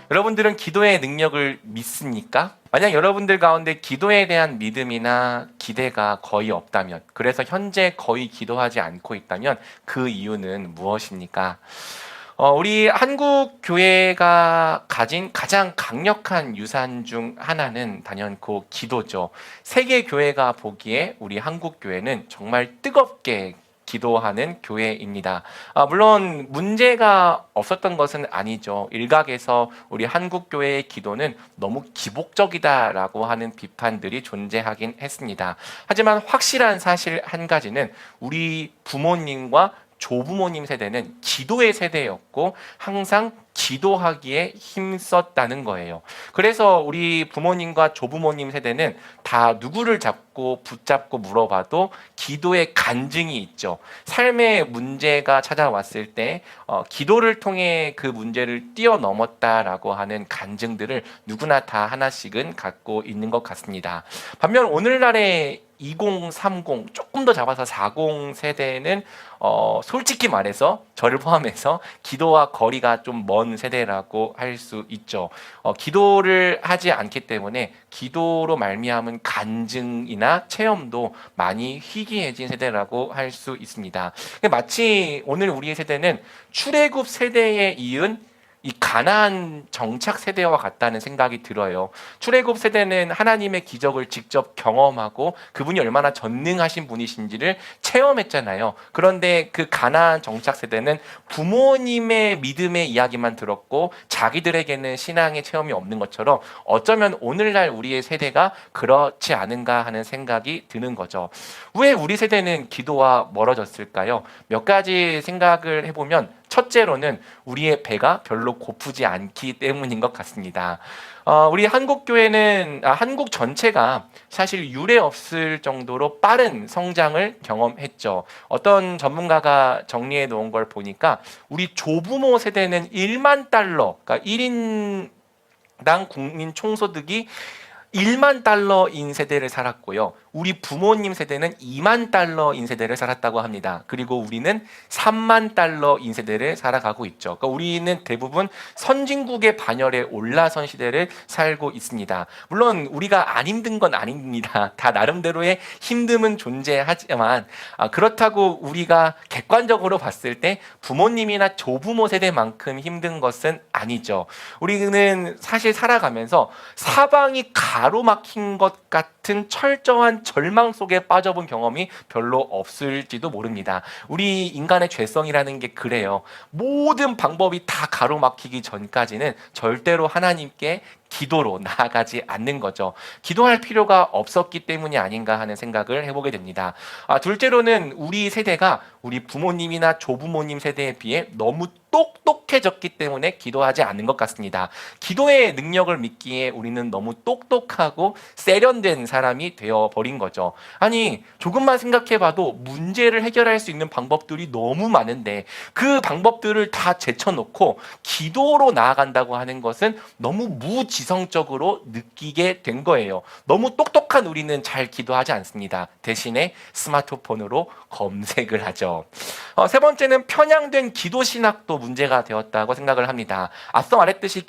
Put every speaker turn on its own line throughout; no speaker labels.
여러분들은 기도의 능력을 믿습니까? 만약 여러분들 가운데 기도에 대한 믿음이나 기대가 거의 없다면, 그래서 현재 거의 기도하지 않고 있다면 그 이유는 무엇입니까? 우리 한국 교회가 가진 가장 강력한 유산 중 하나는 단연코 기도죠. 세계 교회가 보기에 우리 한국 교회는 정말 뜨겁게 기도하는 교회입니다. 물론 문제가 없었던 것은 아니죠. 일각에서 우리 한국 교회의 기도는 너무 기복적이다라고 하는 비판들이 존재하긴 했습니다. 하지만 확실한 사실 한 가지는 우리 부모님과 조부모님 세대는 기도의 세대였고 항상 기도하기에 힘썼다는 거예요. 그래서 우리 부모님과 조부모님 세대는 다 누구를 잡고 붙잡고 물어봐도 기도의 간증이 있죠. 삶의 문제가 찾아왔을 때 기도를 통해 그 문제를 뛰어넘었다라고 하는 간증들을 누구나 다 하나씩은 갖고 있는 것 같습니다. 반면 오늘날의 2030 조금 더 잡아서 40 세대는 솔직히 말해서 저를 포함해서 기도와 거리가 좀 먼 세대라고 할 수 있죠. 기도를 하지 않기 때문에 기도로 말미암은 간증이나 체험도 많이 희귀해진 세대라고 할 수 있습니다. 마치 오늘 우리의 세대는 출애굽 세대에 이은 이 가나안 정착 세대와 같다는 생각이 들어요. 출애굽 세대는 하나님의 기적을 직접 경험하고 그분이 얼마나 전능하신 분이신지를 체험했잖아요. 그런데 그 가나안 정착 세대는 부모님의 믿음의 이야기만 들었고 자기들에게는 신앙의 체험이 없는 것처럼 어쩌면 오늘날 우리의 세대가 그렇지 않은가 하는 생각이 드는 거죠. 왜 우리 세대는 기도와 멀어졌을까요? 몇 가지 생각을 해보면 첫째로는 우리의 배가 별로 고프지 않기 때문인 것 같습니다. 우리 한국 교회는 한국 전체가 사실 유례 없을 정도로 빠른 성장을 경험했죠. 어떤 전문가가 정리해 놓은 걸 보니까 우리 조부모 세대는 1만 달러, 그러니까 1인당 국민 총소득이 1만 달러인 세대를 살았고요. 우리 부모님 세대는 2만 달러인 세대를 살았다고 합니다. 그리고 우리는 3만 달러인 세대를 살아가고 있죠. 그러니까 우리는 대부분 선진국의 반열에 올라선 시대를 살고 있습니다. 물론 우리가 안 힘든 건 아닙니다. 다 나름대로의 힘듦은 존재하지만 그렇다고 우리가 객관적으로 봤을 때 부모님이나 조부모 세대만큼 힘든 것은 아니죠. 우리는 사실 살아가면서 사방이 가로막힌 것 같은 철저한 절망 속에 빠져본 경험이 별로 없을지도 모릅니다. 우리 인간의 죄성이라는 게 그래요. 모든 방법이 다 가로막히기 전까지는 절대로 하나님께 기도로 나아가지 않는 거죠. 기도할 필요가 없었기 때문이 아닌가 하는 생각을 해보게 됩니다. 둘째로는 우리 세대가 우리 부모님이나 조부모님 세대에 비해 너무 똑똑해졌기 때문에 기도하지 않는 것 같습니다. 기도의 능력을 믿기에 우리는 너무 똑똑하고 세련된 사람이 되어버린 거죠. 아니, 조금만 생각해봐도 문제를 해결할 수 있는 방법들이 너무 많은데 그 방법들을 다 제쳐놓고 기도로 나아간다고 하는 것은 너무 무지성적으로 느끼게 된 거예요. 너무 똑똑한 우리는 잘 기도하지 않습니다. 대신에 스마트폰으로 검색을 하죠. 세 번째는 편향된 기도 신학도 문제가 되었다고 생각을 합니다. 앞서 말했듯이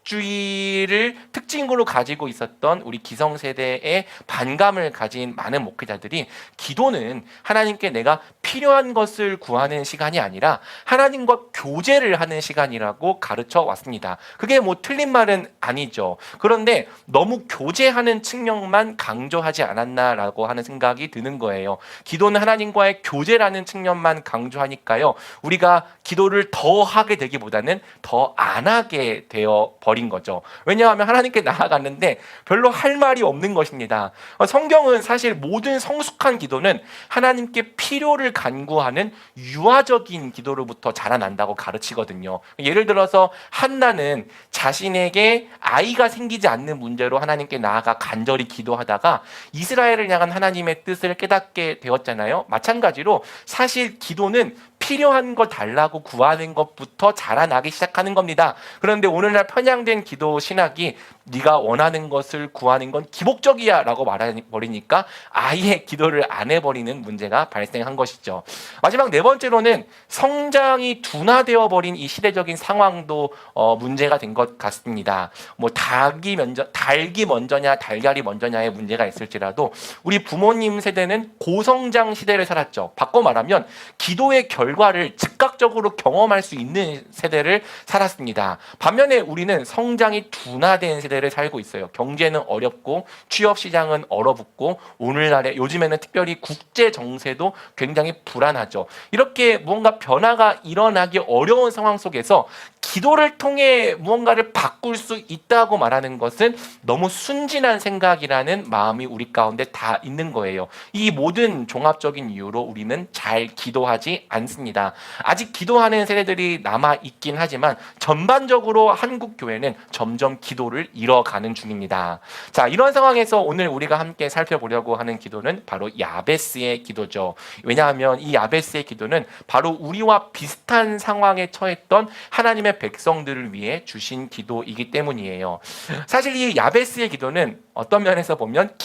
기복주의를 특징으로 가지고 있었던 우리 기성세대의 반감을 가진 많은 목회자들이 기도는 하나님께 내가 필요한 것을 구하는 시간이 아니라 하나님과 교제를 하는 시간이라고 가르쳐 왔습니다. 그게 뭐 틀린 말은 아니죠. 그런데 너무 교제하는 측면만 강조하지 않았나라고 하는 생각이 드는 거예요. 기도는 하나님과의 교제라는 측면만 강조하니까요. 우리가 기도를 더 하게 되기보다는 더 안 하게 되어 버린 거죠. 왜냐하면 하나님께 나아갔는데 별로 할 말이 없는 것입니다. 성경은 사실 모든 성숙한 기도는 하나님께 필요를 간구하는 유아적인 기도로부터 자라난다고 가르치거든요. 예를 들어서 한나는 자신에게 아이가 생기지 않는 문제로 하나님께 나아가 간절히 기도하다가 이스라엘을 향한 하나님의 뜻을 깨닫게 되었잖아요. 마찬가지로 사실 기도는 필요한 거 달라고 구하는 것부터 자라나기 시작하는 겁니다. 그런데 오늘날 편향된 기도 신학이 네가 원하는 것을 구하는 건 기복적이야 라고 말해버리니까 아예 기도를 안 해버리는 문제가 발생한 것이죠. 마지막 네 번째로는 성장이 둔화되어 버린 이 시대적인 상황도 문제가 된 것 같습니다. 뭐 닭이 먼저냐 달걀이 먼저냐의 문제가 있을지라도 우리 부모님 세대는 고성장 시대를 살았죠. 바꿔 말하면 기도의 결과를 즉각적으로 경험할 수 있는 세대를 살았습니다. 반면에 우리는 성장이 둔화된 세대를 살고 있어요. 경제는 어렵고 취업 시장은 얼어붙고 오늘날에 요즘에는 특별히 국제 정세도 굉장히 불안하죠. 이렇게 무언가 변화가 일어나기 어려운 상황 속에서 기도를 통해 무언가를 바꿀 수 있다고 말하는 것은 너무 순진한 생각이라는 마음이 우리 가운데 다 있는 거예요. 이 모든 종합적인 이유로 우리는 잘 기도하지 않습니다. 아직 기도하는 세대들이 남아 있긴 하지만 전반적으로 한국 교회는 점점 기도를 잃어가는 중입니다. 자, 이런 상황에서 오늘 우리가 함께 살펴보려고 하는 기도는 바로 야베스의 기도죠. 왜냐하면 이 야베스의 기도는 바로 우리와 비슷한 상황에 처했던 하나님의 백성들을 위해 주신 기도이기 때문이에요. 사실 이 야베스의 기도는 어떤 면에서 보면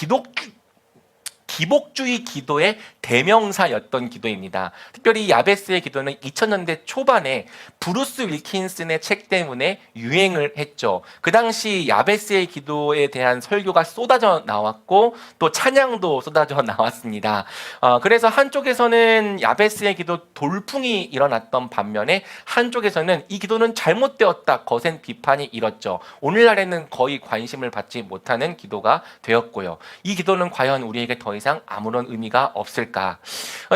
기복주의 기도의 대명사였던 기도입니다. 특별히 야베스의 기도는 2000년대 초반에 브루스 윌킨슨의 책 때문에 유행을 했죠. 그 당시 야베스의 기도에 대한 설교가 쏟아져 나왔고 또 찬양도 쏟아져 나왔습니다. 그래서 한쪽에서는 야베스의 기도 돌풍이 일어났던 반면에 한쪽에서는 이 기도는 잘못되었다 거센 비판이 일었죠. 오늘날에는 거의 관심을 받지 못하는 기도가 되었고요. 이 기도는 과연 우리에게 더 이상 아무런 의미가 없을까?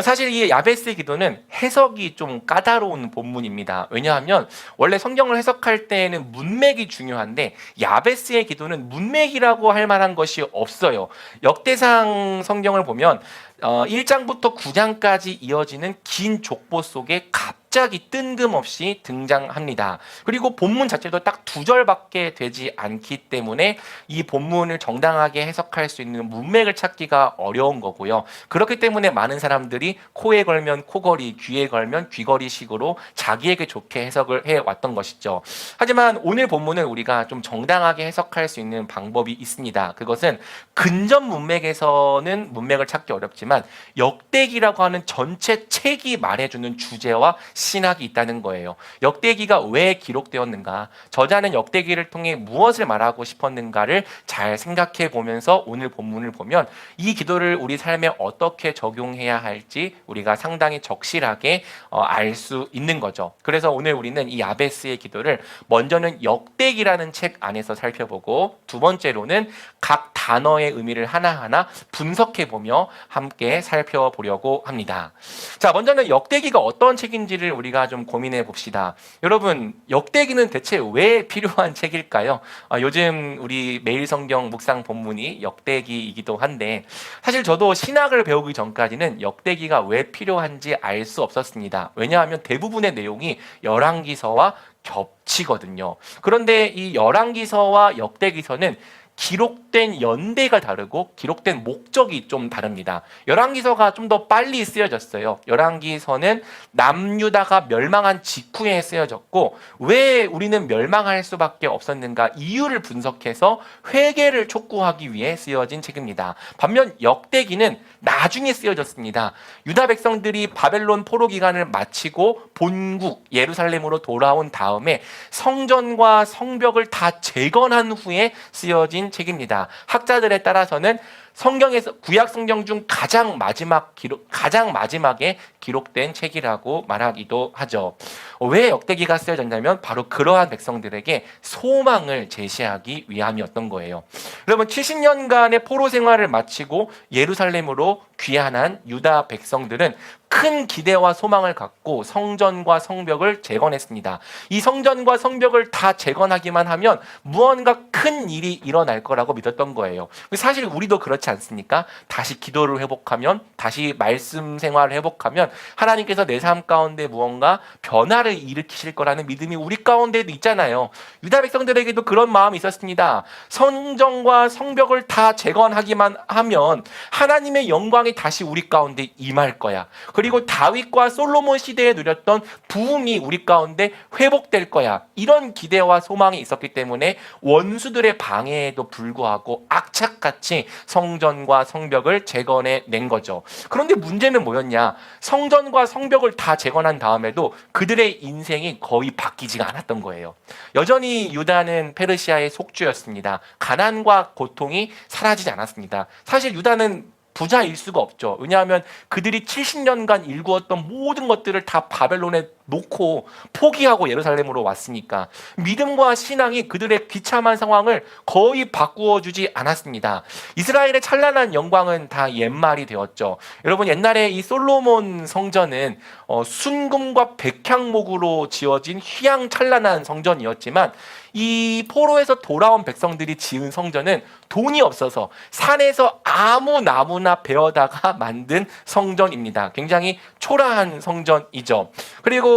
사실 이 야베스의 기도는 해석이 좀 까다로운 본문입니다. 왜냐하면 원래 성경을 해석할 때에는 문맥이 중요한데 야베스의 기도는 문맥이라고 할 만한 것이 없어요. 역대상 성경을 보면 1장부터 9장까지 이어지는 긴 족보 속에 갑자기 뜬금없이 등장합니다. 그리고 본문 자체도 딱 2절밖에 되지 않기 때문에 이 본문을 정당하게 해석할 수 있는 문맥을 찾기가 어려운 거고요. 그렇기 때문에 많은 사람들이 코에 걸면 코걸이, 귀에 걸면 귀걸이 식으로 자기에게 좋게 해석을 해왔던 것이죠. 하지만 오늘 본문은 우리가 좀 정당하게 해석할 수 있는 방법이 있습니다. 그것은 근접 문맥에서는 문맥을 찾기 어렵지만 역대기라고 하는 전체 책이 말해주는 주제와 신학이 있다는 거예요. 역대기가 왜 기록되었는가? 저자는 역대기를 통해 무엇을 말하고 싶었는가를 잘 생각해 보면서 오늘 본문을 보면 이 기도를 우리 삶에 어떻게 적용해야 할지 우리가 상당히 적실하게 알 수 있는 거죠. 그래서 오늘 우리는 이 야베스의 기도를 먼저는 역대기라는 책 안에서 살펴보고 두 번째로는 각 단어의 의미를 하나하나 분석해 보며 함께 살펴보려고 합니다. 자, 먼저는 역대기가 어떤 책인지를 우리가 좀 고민해 봅시다. 여러분, 역대기는 대체 왜 필요한 책일까요? 요즘 우리 매일 성경 묵상 본문이 역대기이기도 한데 사실 저도 신학을 배우기 전까지는 역대기가 왜 필요한지 알 수 없었습니다. 왜냐하면 대부분의 내용이 열왕기서와 겹치거든요. 그런데 이 열왕기서와 역대기서는 기록된 연대가 다르고 기록된 목적이 좀 다릅니다. 열왕기서가 좀 더 빨리 쓰여졌어요. 열왕기서는 남유다가 멸망한 직후에 쓰여졌고 왜 우리는 멸망할 수밖에 없었는가 이유를 분석해서 회개를 촉구하기 위해 쓰여진 책입니다. 반면 역대기는 나중에 쓰여졌습니다. 유다 백성들이 바벨론 포로 기간을 마치고 본국 예루살렘으로 돌아온 다음에 성전과 성벽을 다 재건한 후에 쓰여진 책입니다. 학자들에 따라서는 성경에서 구약 성경 중 가장 마지막에 기록된 책이라고 말하기도 하죠. 왜 역대기가 쓰여졌냐면 바로 그러한 백성들에게 소망을 제시하기 위함이었던 거예요. 여러분 70년간의 포로 생활을 마치고 예루살렘으로 귀환한 유다 백성들은 큰 기대와 소망을 갖고 성전과 성벽을 재건했습니다. 이 성전과 성벽을 다 재건하기만 하면 무언가 큰 일이 일어날 거라고 믿었던 거예요. 사실 우리도 그렇지 않습니까? 다시 기도를 회복하면, 다시 말씀 생활을 회복하면 하나님께서 내 삶 가운데 무언가 변화를 일으키실 거라는 믿음이 우리 가운데도 있잖아요. 유다 백성들에게도 그런 마음이 있었습니다. 성전과 성벽을 다 재건하기만 하면 하나님의 영광이 영광이 다시 우리 가운데 임할 거야. 그리고 다윗과 솔로몬 시대에 누렸던 부흥이 우리 가운데 회복될 거야. 이런 기대와 소망이 있었기 때문에 원수들의 방해에도 불구하고 악착같이 성전과 성벽을 재건해낸 거죠. 그런데 문제는 뭐였냐? 성전과 성벽을 다 재건한 다음에도 그들의 인생이 거의 바뀌지가 않았던 거예요. 여전히 유다는 페르시아의 속주였습니다. 가난과 고통이 사라지지 않았습니다. 사실 유다는 부자일 수가 없죠. 왜냐하면 그들이 70년간 일구었던 모든 것들을 다 바벨론에 놓고 포기하고 예루살렘으로 왔으니까 믿음과 신앙이 그들의 비참한 상황을 거의 바꾸어 주지 않았습니다. 이스라엘의 찬란한 영광은 다 옛말이 되었죠. 여러분, 옛날에 이 솔로몬 성전은 순금과 백향목으로 지어진 휘황찬란한 성전이었지만 이 포로에서 돌아온 백성들이 지은 성전은 돈이 없어서 산에서 아무 나무나 베어다가 만든 성전입니다. 굉장히 초라한 성전이죠. 그리고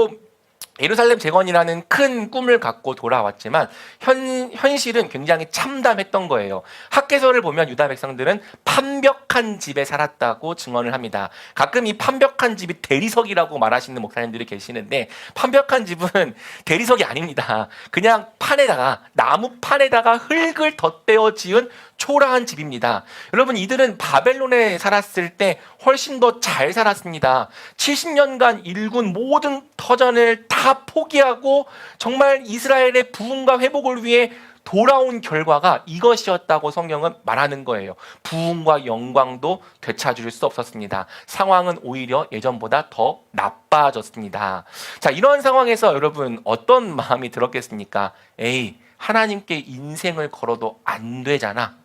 예루살렘 재건이라는 큰 꿈을 갖고 돌아왔지만 현실은 굉장히 참담했던 거예요. 학개서를 보면 유다 백성들은 판벽한 집에 살았다고 증언을 합니다. 가끔 이 판벽한 집이 대리석이라고 말하시는 목사님들이 계시는데, 판벽한 집은 대리석이 아닙니다. 그냥 판에다가, 나무판에다가 흙을 덧대어 지은 초라한 집입니다. 여러분, 이들은 바벨론에 살았을 때 훨씬 더 잘 살았습니다. 70년간 일군 모든 터전을 다 포기하고 정말 이스라엘의 부흥과 회복을 위해 돌아온 결과가 이것이었다고 성경은 말하는 거예요. 부흥과 영광도 되찾을 수 없었습니다. 상황은 오히려 예전보다 더 나빠졌습니다. 자, 이런 상황에서 여러분 어떤 마음이 들었겠습니까? 에이, 하나님께 인생을 걸어도 안 되잖아.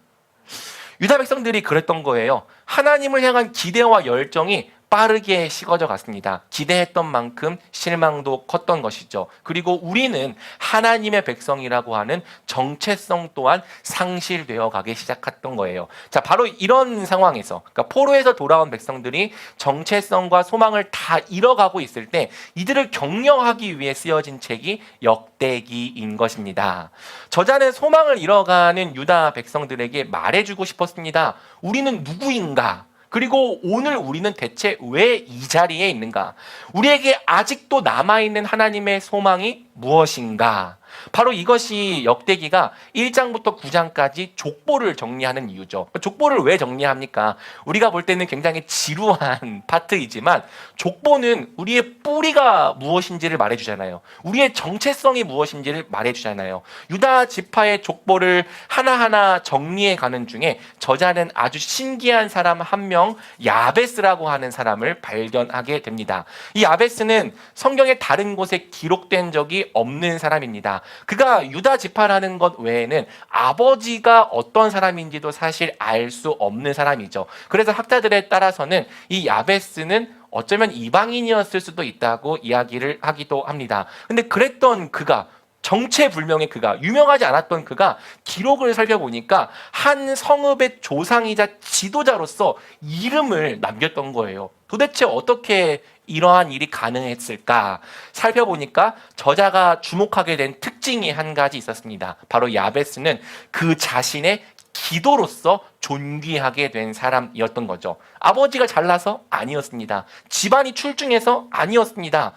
유다 백성들이 그랬던 거예요. 하나님을 향한 기대와 열정이 빠르게 식어져 갔습니다. 기대했던 만큼 실망도 컸던 것이죠. 그리고 우리는 하나님의 백성이라고 하는 정체성 또한 상실되어 가기 시작했던 거예요. 자, 바로 이런 상황에서, 그러니까 포로에서 돌아온 백성들이 정체성과 소망을 다 잃어가고 있을 때 이들을 격려하기 위해 쓰여진 책이 역대기인 것입니다. 저자는 소망을 잃어가는 유다 백성들에게 말해주고 싶었습니다. 우리는 누구인가? 그리고 오늘 우리는 대체 왜 이 자리에 있는가? 우리에게 아직도 남아있는 하나님의 소망이 무엇인가? 바로 이것이 역대기가 1장부터 9장까지 족보를 정리하는 이유죠. 족보를 왜 정리합니까? 우리가 볼 때는 굉장히 지루한 파트이지만 족보는 우리의 뿌리가 무엇인지를 말해주잖아요. 우리의 정체성이 무엇인지를 말해주잖아요. 유다 지파의 족보를 하나하나 정리해 가는 중에 저자는 아주 신기한 사람 한 명, 야베스라고 하는 사람을 발견하게 됩니다. 이 야베스는 성경의 다른 곳에 기록된 적이 없는 사람입니다. 그가 유다 지파라는 것 외에는 아버지가 어떤 사람인지도 사실 알 수 없는 사람이죠. 그래서 학자들에 따라서는 이 야베스는 어쩌면 이방인이었을 수도 있다고 이야기를 하기도 합니다. 근데 그랬던 그가, 정체불명의 그가, 유명하지 않았던 그가 기록을 살펴보니까 한 성읍의 조상이자 지도자로서 이름을 남겼던 거예요. 도대체 어떻게 이러한 일이 가능했을까? 살펴보니까 저자가 주목하게 된 특징이 한 가지 있었습니다. 바로 야베스는 그 자신의 기도로서 존귀하게 된 사람이었던 거죠. 아버지가 잘나서 아니었습니다. 집안이 출중해서 아니었습니다.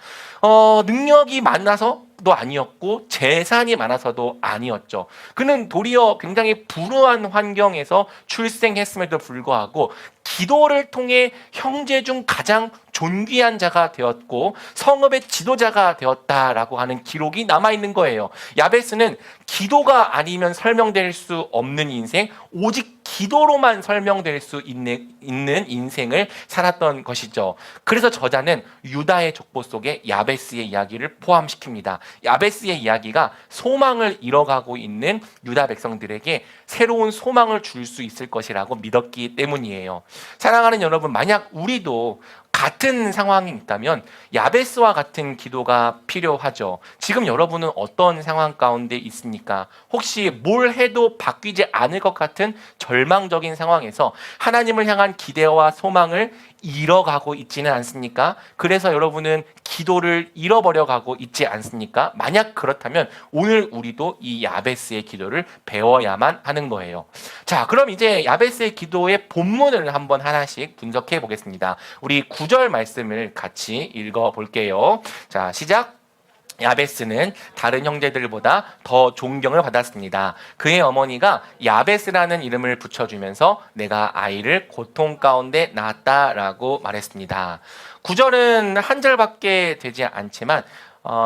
능력이 많아서도 아니었고 재산이 많아서도 아니었죠. 그는 도리어 굉장히 불우한 환경에서 출생했음에도 불구하고 기도를 통해 형제 중 가장 존귀한 자가 되었고 성읍의 지도자가 되었다라고 하는 기록이 남아있는 거예요. 야베스는 기도가 아니면 설명될 수 없는 인생, 오직 기도로만 설명될 수 있는 인생을 살았던 것이죠. 그래서 저자는 유다의 족보 속에 야베스의 이야기를 포함시킵니다. 야베스의 이야기가 소망을 잃어가고 있는 유다 백성들에게 새로운 소망을 줄 수 있을 것이라고 믿었기 때문이에요. 사랑하는 여러분, 만약 우리도 같은 상황이 있다면 야베스와 같은 기도가 필요하죠. 지금 여러분은 어떤 상황 가운데 있습니까? 혹시 뭘 해도 바뀌지 않을 것 같은 절망적인 상황에서 하나님을 향한 기대와 소망을 잃어가고 있지는 않습니까? 그래서 여러분은 기도를 잃어버려가고 있지 않습니까? 만약 그렇다면 오늘 우리도 이 야베스의 기도를 배워야만 하는 거예요. 자, 그럼 이제 야베스의 기도의 본문을 한번 하나씩 분석해 보겠습니다. 우리 9절 말씀을 같이 읽어 볼게요. 자, 시작. 야베스는 다른 형제들보다 더 존경을 받았습니다. 그의 어머니가 야베스라는 이름을 붙여주면서 내가 아이를 고통 가운데 낳았다라고 말했습니다. 9절은 한 절밖에 되지 않지만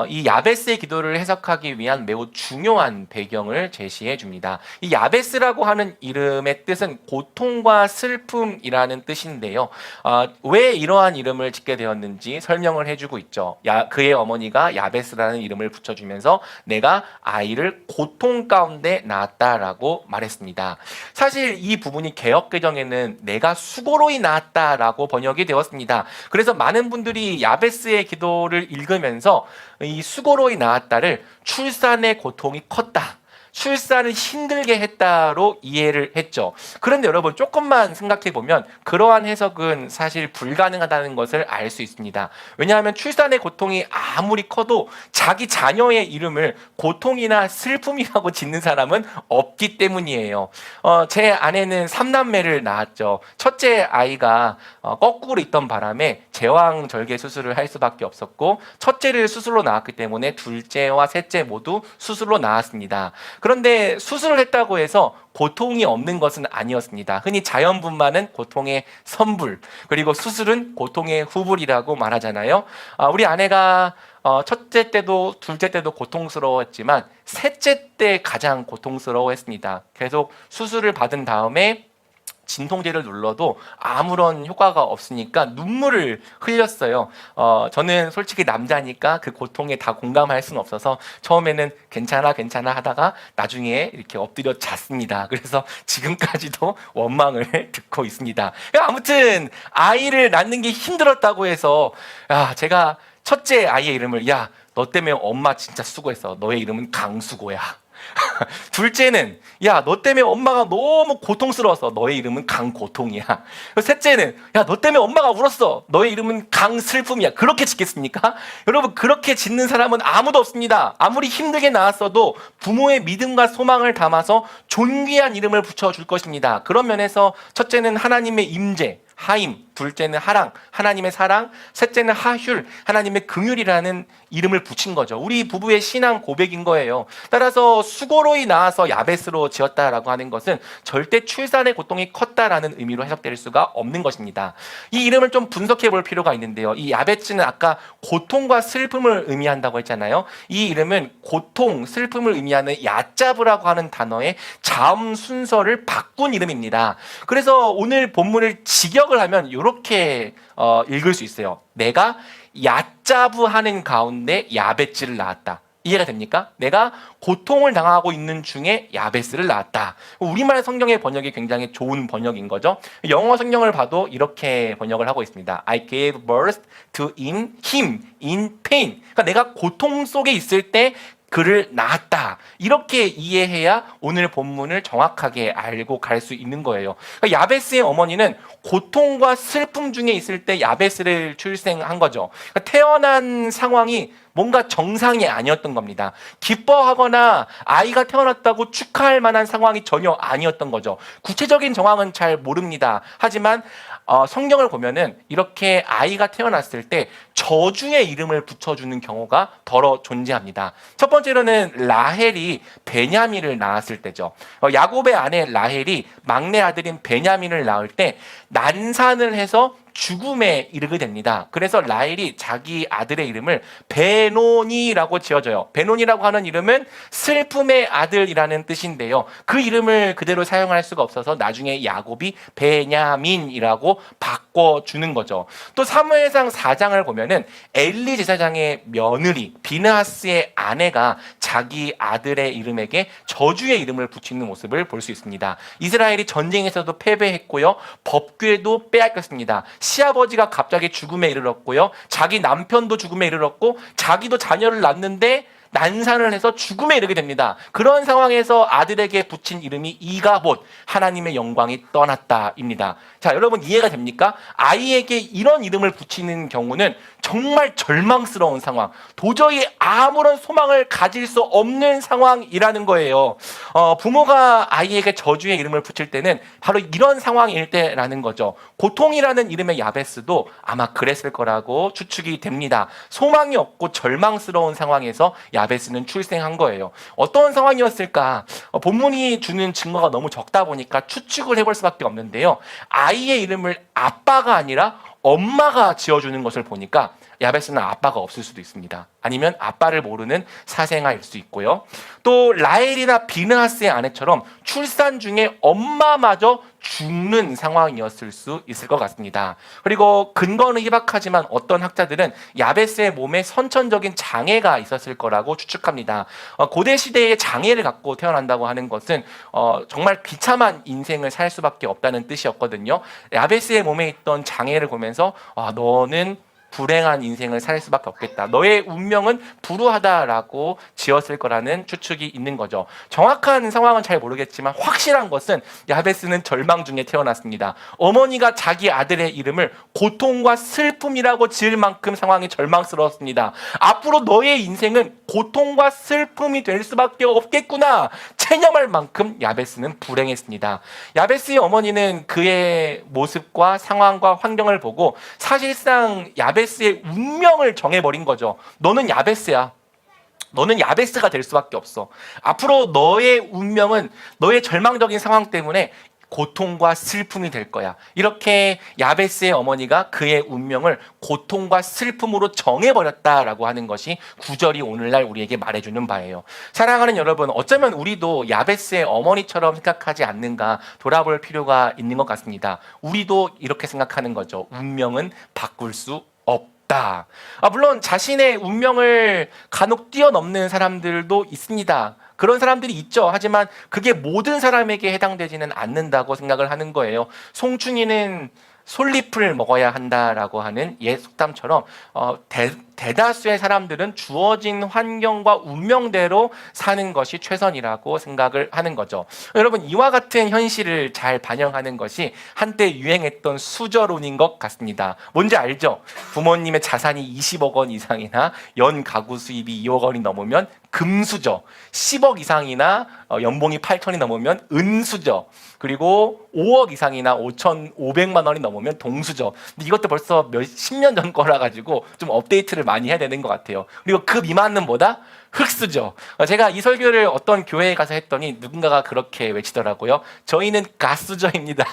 이 야베스의 기도를 해석하기 위한 매우 중요한 배경을 제시해 줍니다. 이 야베스라고 하는 이름의 뜻은 고통과 슬픔이라는 뜻인데요. 왜 이러한 이름을 짓게 되었는지 설명을 해주고 있죠. 그의 어머니가 야베스라는 이름을 붙여주면서 내가 아이를 고통 가운데 낳았다라고 말했습니다. 사실 이 부분이 개역개정에는 내가 수고로이 낳았다라고 번역이 되었습니다. 그래서 많은 분들이 야베스의 기도를 읽으면서 이 수고로이 낳았다를 출산의 고통이 컸다, 출산을 힘들게 했다로 이해를 했죠. 그런데 여러분 조금만 생각해 보면 그러한 해석은 사실 불가능하다는 것을 알 수 있습니다. 왜냐하면 출산의 고통이 아무리 커도 자기 자녀의 이름을 고통이나 슬픔이라고 짓는 사람은 없기 때문이에요. 제 아내는 3남매를 낳았죠. 첫째 아이가 거꾸로 있던 바람에 제왕절개 수술을 할 수밖에 없었고 첫째를 수술로 낳았기 때문에 둘째와 셋째 모두 수술로 낳았습니다. 그런데 수술을 했다고 해서 고통이 없는 것은 아니었습니다. 흔히 자연분만은 고통의 선불, 그리고 수술은 고통의 후불이라고 말하잖아요. 우리 아내가 첫째 때도 둘째 때도 고통스러웠지만 셋째 때 가장 고통스러워했습니다. 계속 수술을 받은 다음에 진통제를 눌러도 아무런 효과가 없으니까 눈물을 흘렸어요. 저는 솔직히 남자니까 그 고통에 다 공감할 수는 없어서 처음에는 괜찮아 하다가 나중에 이렇게 엎드려 잤습니다. 그래서 지금까지도 원망을 듣고 있습니다. 아무튼 아이를 낳는 게 힘들었다고 해서 제가 첫째 아이의 이름을 너 때문에 엄마 진짜 수고했어. 너의 이름은 강수고야. 둘째는 너 때문에 엄마가 너무 고통스러웠어. 너의 이름은 강고통이야. 셋째는 너 때문에 엄마가 울었어. 너의 이름은 강슬픔이야. 그렇게 짓겠습니까? 여러분, 그렇게 짓는 사람은 아무도 없습니다. 아무리 힘들게 낳았어도 부모의 믿음과 소망을 담아서 존귀한 이름을 붙여줄 것입니다. 그런 면에서 첫째는 하나님의 임재, 하임, 둘째는 하랑, 하나님의 사랑, 셋째는 하휼, 하나님의 긍휼이라는 이름을 붙인 거죠. 우리 부부의 신앙 고백인 거예요. 따라서 수고로이 낳아서 야베스로 지었다라고 하는 것은 절대 출산의 고통이 컸다라는 의미로 해석될 수가 없는 것입니다. 이 이름을 좀 분석해 볼 필요가 있는데요. 이 야베스는 아까 고통과 슬픔을 의미한다고 했잖아요. 이 이름은 고통, 슬픔을 의미하는 야자브라고 하는 단어의 자음 순서를 바꾼 이름입니다. 그래서 오늘 본문을 직역을 하면 이렇게 읽을 수 있어요. 내가 얕자부하는 가운데 야베스를 낳았다. 이해가 됩니까? 내가 고통을 당하고 있는 중에 야베스를 낳았다. 우리말 성경의 번역이 굉장히 좋은 번역인 거죠. 영어 성경을 봐도 이렇게 번역을 하고 있습니다. I gave birth to him in pain. 그러니까 내가 고통 속에 있을 때 그를 낳았다. 이렇게 이해해야 오늘 본문을 정확하게 알고 갈 수 있는 거예요. 그러니까 야베스의 어머니는 고통과 슬픔 중에 있을 때 야베스를 출생한 거죠. 그러니까 태어난 상황이 뭔가 정상이 아니었던 겁니다. 기뻐하거나 아이가 태어났다고 축하할 만한 상황이 전혀 아니었던 거죠. 구체적인 정황은 잘 모릅니다. 하지만 성경을 보면은 이렇게 아이가 태어났을 때 저주의 이름을 붙여주는 경우가 더러 존재합니다. 첫 번째로는 라헬이 베냐민을 낳았을 때죠. 야곱의 아내 라헬이 막내 아들인 베냐민을 낳을 때 난산을 해서 죽음에 이르게 됩니다. 그래서 라헬이 자기 아들의 이름을 베노니라고 지어줘요. 베노니라고 하는 이름은 슬픔의 아들이라는 뜻인데요. 그 이름을 그대로 사용할 수가 없어서 나중에 야곱이 베냐민이라고 바꿔주는 거죠. 또 사무엘상 4장을 보면은 엘리 제사장의 며느리 비느하스의 아내가 자기 아들의 이름에게 저주의 이름을 붙이는 모습을 볼 수 있습니다. 이스라엘이 전쟁에서도 패배했고요. 법궤도 빼앗겼습니다. 시아버지가 갑자기 죽음에 이르렀고요. 자기 남편도 죽음에 이르렀고 자기도 자녀를 낳는데 난산을 해서 죽음에 이르게 됩니다. 그런 상황에서 아들에게 붙인 이름이 이가봇, 하나님의 영광이 떠났다입니다. 자, 여러분 이해가 됩니까? 아이에게 이런 이름을 붙이는 경우는 정말 절망스러운 상황, 도저히 아무런 소망을 가질 수 없는 상황이라는 거예요. 부모가 아이에게 저주의 이름을 붙일 때는 바로 이런 상황일 때라는 거죠. 고통이라는 이름의 야베스도 아마 그랬을 거라고 추측이 됩니다. 소망이 없고 절망스러운 상황에서 야베스는 출생한 거예요. 어떤 상황이었을까? 본문이 주는 증거가 너무 적다 보니까 추측을 해볼 수밖에 없는데요. 아이의 이름을 아빠가 아니라 엄마가 지어주는 것을 보니까 야베스는 아빠가 없을 수도 있습니다. 아니면 아빠를 모르는 사생아일 수 있고요. 또 라헬이나 비느하스의 아내처럼 출산 중에 엄마마저 죽는 상황이었을 수 있을 것 같습니다. 그리고 근거는 희박하지만 어떤 학자들은 야베스의 몸에 선천적인 장애가 있었을 거라고 추측합니다. 고대 시대의 장애를 갖고 태어난다고 하는 것은 정말 비참한 인생을 살 수밖에 없다는 뜻이었거든요. 야베스의 몸에 있던 장애를 보면서 너는 불행한 인생을 살 수밖에 없겠다. 너의 운명은 불우하다라고 지었을 거라는 추측이 있는 거죠. 정확한 상황은 잘 모르겠지만 확실한 것은 야베스는 절망 중에 태어났습니다. 어머니가 자기 아들의 이름을 고통과 슬픔이라고 지을 만큼 상황이 절망스러웠습니다. 앞으로 너의 인생은 고통과 슬픔이 될 수밖에 없겠구나 체념할 만큼 야베스는 불행했습니다. 야베스의 어머니는 그의 모습과 상황과 환경을 보고 사실상 야베스의 운명을 정해버린 거죠. 너는 야베스야. 너는 야베스가 될 수밖에 없어. 앞으로 너의 운명은 너의 절망적인 상황 때문에 고통과 슬픔이 될 거야. 이렇게 야베스의 어머니가 그의 운명을 고통과 슬픔으로 정해버렸다라고 하는 것이 구절이 오늘날 우리에게 말해주는 바예요. 사랑하는 여러분, 어쩌면 우리도 야베스의 어머니처럼 생각하지 않는가 돌아볼 필요가 있는 것 같습니다. 우리도 이렇게 생각하는 거죠. 운명은 바꿀 수 없다. 물론 자신의 운명을 간혹 뛰어넘는 사람들도 있습니다. 그런 사람들이 있죠. 하지만 그게 모든 사람에게 해당되지는 않는다고 생각을 하는 거예요. 송충이는 솔잎을 먹어야 한다라고 하는 옛 속담처럼 대다수의 사람들은 주어진 환경과 운명대로 사는 것이 최선이라고 생각을 하는 거죠. 여러분, 이와 같은 현실을 잘 반영하는 것이 한때 유행했던 수저론인 것 같습니다. 뭔지 알죠? 부모님의 자산이 20억 원 이상이나 연 가구 수입이 2억 원이 넘으면 금수저, 10억 이상이나 연봉이 8천이 넘으면 은수저, 그리고 5억 이상이나 5,500만 원이 넘으면 동수저. 근데 이것도 벌써 몇십 년 전 거라 가지고 좀 업데이트를 많이 해야 되는 것 같아요. 그리고 그 미만은 뭐다? 흙수저. 제가 이 설교를 어떤 교회에 가서 했더니 누군가가 그렇게 외치더라고요. 저희는 가수저입니다.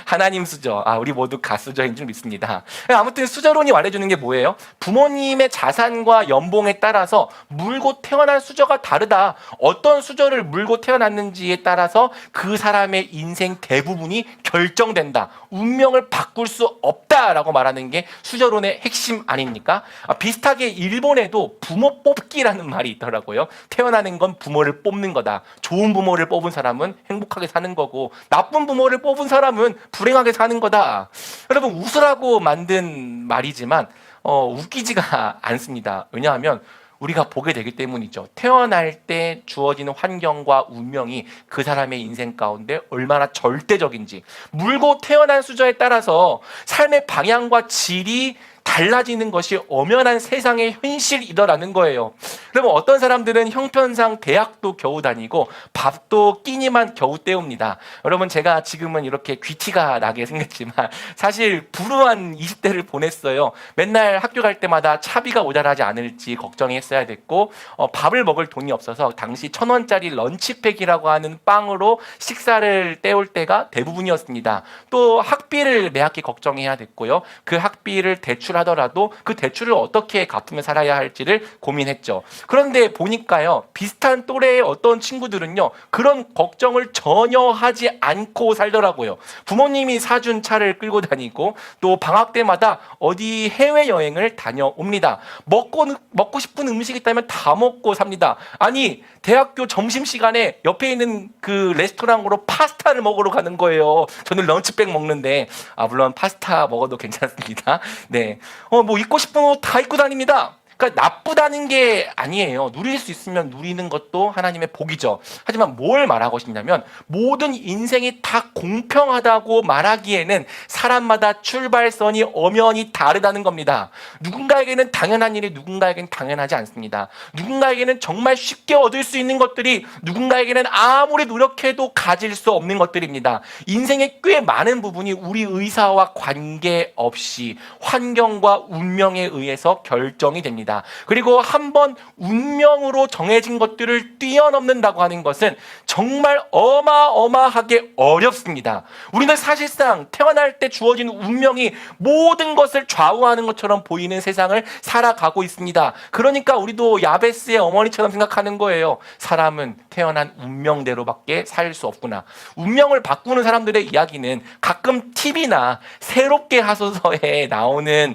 하나님 수저. 우리 모두 가수저인 줄 믿습니다. 아무튼 수저론이 말해주는 게 뭐예요? 부모님의 자산과 연봉에 따라서 물고 태어난 수저가 다르다. 어떤 수저를 물고 태어났는지에 따라서 그 사람의 인생 대부분이 결정된다. 운명을 바꿀 수 없다라고 말하는 게 수저론의 핵심 아닙니까? 비슷하게 일본에도 부모 뽑기라는 말이 있더라고요. 태어나는 건 부모를 뽑는 거다. 좋은 부모를 뽑은 사람은 행복하게 사는 거고 나쁜 부모를 뽑은 사람은 불행하게 사는 거다. 여러분, 웃으라고 만든 말이지만 웃기지가 않습니다. 왜냐하면 우리가 보게 되기 때문이죠. 태어날 때 주어지는 환경과 운명이 그 사람의 인생 가운데 얼마나 절대적인지, 물고 태어난 수저에 따라서 삶의 방향과 질이 달라지는 것이 엄연한 세상의 현실이더라는 거예요. 그러면 어떤 사람들은 형편상 대학도 겨우 다니고 밥도 끼니만 겨우 때웁니다. 여러분, 제가 지금은 이렇게 귀티가 나게 생겼지만 사실 불우한 20대를 보냈어요. 맨날 학교 갈 때마다 차비가 모자라지 않을지 걱정했어야 됐고 밥을 먹을 돈이 없어서 당시 1,000원짜리 런치팩이라고 하는 빵으로 식사를 때울 때가 대부분이었습니다. 또 학비를 매 학기 걱정해야 됐고요. 그 학비를 대출하더라도 그 대출을 어떻게 갚으며 살아야 할지를 고민했죠. 그런데 보니까요, 비슷한 또래의 어떤 친구들은요, 그런 걱정을 전혀 하지 않고 살더라고요. 부모님이 사준 차를 끌고 다니고 또 방학 때마다 어디 해외여행을 다녀옵니다. 먹고 싶은 음식이 있다면 다 먹고 삽니다. 아니, 대학교 점심시간에 옆에 있는 그 레스토랑으로 파스타를 먹으러 가는 거예요. 저는 런치백 먹는데, 물론 파스타 먹어도 괜찮습니다. 네. 뭐 입고 싶은 옷 다 입고 다닙니다. 그러니까 나쁘다는 게 아니에요. 누릴 수 있으면 누리는 것도 하나님의 복이죠. 하지만 뭘 말하고 싶냐면 모든 인생이 다 공평하다고 말하기에는 사람마다 출발선이 엄연히 다르다는 겁니다. 누군가에게는 당연한 일이 누군가에게는 당연하지 않습니다. 누군가에게는 정말 쉽게 얻을 수 있는 것들이 누군가에게는 아무리 노력해도 가질 수 없는 것들입니다. 인생의 꽤 많은 부분이 우리 의사와 관계없이 환경과 운명에 의해서 결정이 됩니다. 그리고 한번 운명으로 정해진 것들을 뛰어넘는다고 하는 것은 정말 어마어마하게 어렵습니다. 우리는 사실상 태어날 때 주어진 운명이 모든 것을 좌우하는 것처럼 보이는 세상을 살아가고 있습니다. 그러니까 우리도 야베스의 어머니처럼 생각하는 거예요. 사람은 태어난 운명대로밖에 살 수 없구나. 운명을 바꾸는 사람들의 이야기는 가끔 TV나 새롭게 하소서에 나오는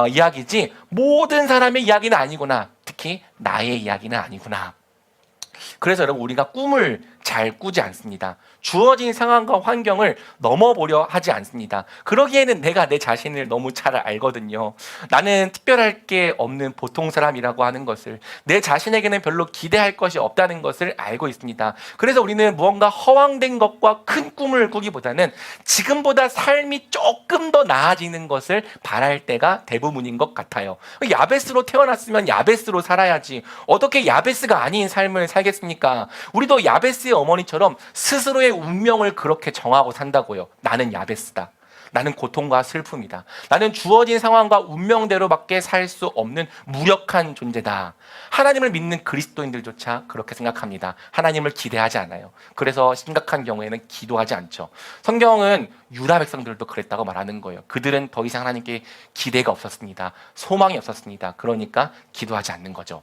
이야기지 모든 사람의 이야기는 아니구나. 특히 나의 이야기는 아니구나. 그래서 여러분 우리가 꿈을 잘 꾸지 않습니다. 주어진 상황과 환경을 넘어보려 하지 않습니다. 그러기에는 내가 내 자신을 너무 잘 알거든요. 나는 특별할 게 없는 보통 사람이라고 하는 것을, 내 자신에게는 별로 기대할 것이 없다는 것을 알고 있습니다. 그래서 우리는 무언가 허황된 것과 큰 꿈을 꾸기보다는 지금보다 삶이 조금 더 나아지는 것을 바랄 때가 대부분인 것 같아요. 야베스로 태어났으면 야베스로 살아야지 어떻게 야베스가 아닌 삶을 살겠습니까? 우리도 야베스의 어머니처럼 스스로의 운명을 그렇게 정하고 산다고요. 나는 야베스다. 나는 고통과 슬픔이다. 나는 주어진 상황과 운명대로밖에 살 수 없는 무력한 존재다. 하나님을 믿는 그리스도인들조차 그렇게 생각합니다. 하나님을 기대하지 않아요. 그래서 심각한 경우에는 기도하지 않죠. 성경은 유다 백성들도 그랬다고 말하는 거예요. 그들은 더 이상 하나님께 기대가 없었습니다. 소망이 없었습니다. 그러니까 기도하지 않는 거죠.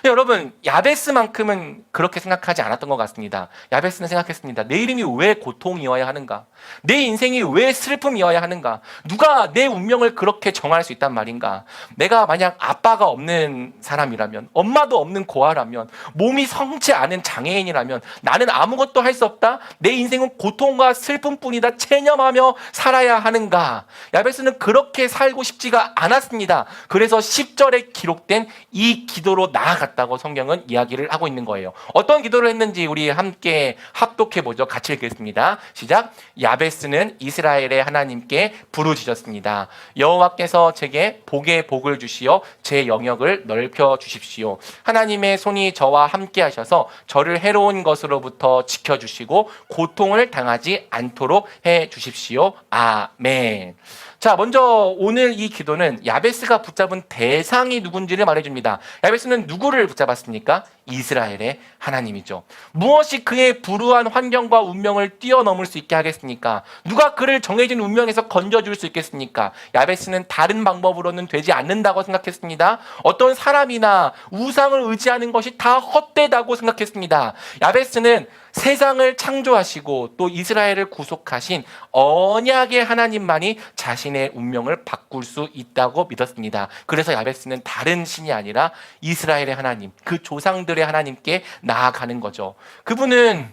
여러분, 야베스만큼은 그렇게 생각하지 않았던 것 같습니다. 야베스는 생각했습니다. 내 이름이 왜 고통이어야 하는가? 내 인생이 왜 슬픔이어야 하는가? 누가 내 운명을 그렇게 정할 수 있단 말인가? 내가 만약 아빠가 없는 사람이라면, 엄마도 없는 고아라면, 몸이 성치 않은 장애인이라면 나는 아무것도 할 수 없다? 내 인생은 고통과 슬픔뿐이다 체념하며 살아야 하는가? 야베스는 그렇게 살고 싶지가 않았습니다. 그래서 10절에 기록된 이 기도로 나아갔다고 성경은 이야기를 하고 있는 거예요. 어떤 기도를 했는지 우리 함께 합독해보죠. 같이 읽겠습니다. 시작. 야베스는 이스라엘의 하나님께 부르짖었습니다. 여호와께서 제게 복의 복을 주시어 제 영역을 넓혀 주십시오. 하나님의 손이 저와 함께 하셔서 저를 해로운 것으로부터 지켜주시고 고통을 당하지 않도록 해 주십시오. 아멘. 자, 먼저 오늘 이 기도는 야베스가 붙잡은 대상이 누군지를 말해줍니다. 야베스는 누구를 붙잡았습니까? 이스라엘의 하나님이죠. 무엇이 그의 불우한 환경과 운명을 뛰어넘을 수 있게 하겠습니까? 누가 그를 정해진 운명에서 건져줄 수 있겠습니까? 야베스는 다른 방법으로는 되지 않는다고 생각했습니다. 어떤 사람이나 우상을 의지하는 것이 다 헛되다고 생각했습니다. 야베스는 세상을 창조하시고 또 이스라엘을 구속하신 언약의 하나님만이 자신의 운명을 바꿀 수 있다고 믿었습니다. 그래서 야베스는 다른 신이 아니라 이스라엘의 하나님, 그 조상들의 하나님께 나아가는 거죠. 그분은